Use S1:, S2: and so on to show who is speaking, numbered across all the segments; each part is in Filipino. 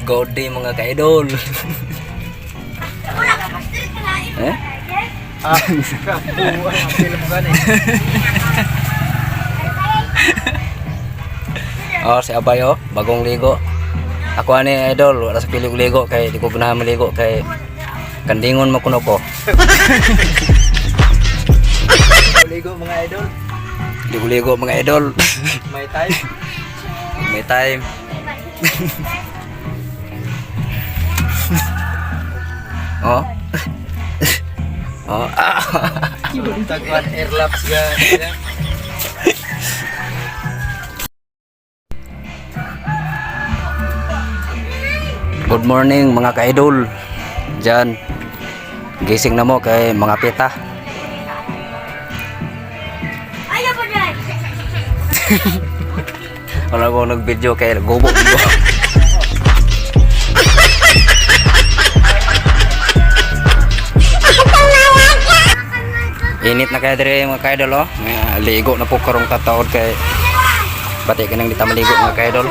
S1: Good day mga ka-idol. Eh? Oh, si Abay oh, bagong ligo. Ako ani idol, wala sa pilig ligo kay di ko ganahan maligo kay kandingon mo kuno ko.
S2: Ligo mga idol.
S1: Di ko ligo mga idol.
S2: May time.
S1: May time. Oh. Oh.
S2: Tagwan airlaps ga.
S1: Good morning mga ka-idol. Diyan. Gising na mo kay mga pita.
S3: Ayaw po dyan!
S1: Wala ko nag-video kay gubo. Init na kaya dire mga ka-idol oh. Ligo na po karong tataod kay bati ka nang di ta maligo mga ka-idol.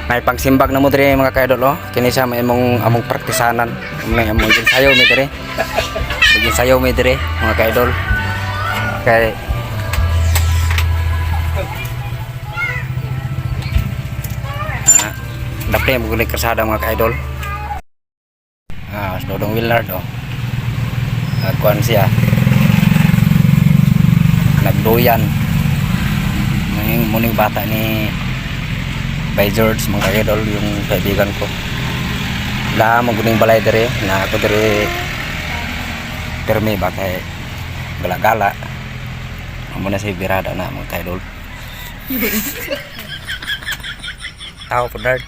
S1: May pangsimbag na mo dire mga ka-idol oh. Kini siya may among praktisanan. May among sayaw mi dire. Bigin sayaw mi dire mga ka-idol. Kay dapat mo gulik kasada mga ka-idol. Dodong Willard oh. Nagkuhan siya. Nagduyan. Muning bata ni by George mga ka-idol yung kaibigan ko. Wala mo guning balay dire na ako dire permi ba kay gala-gala. Amo na si birada na mga ka-idol. Tao po dart.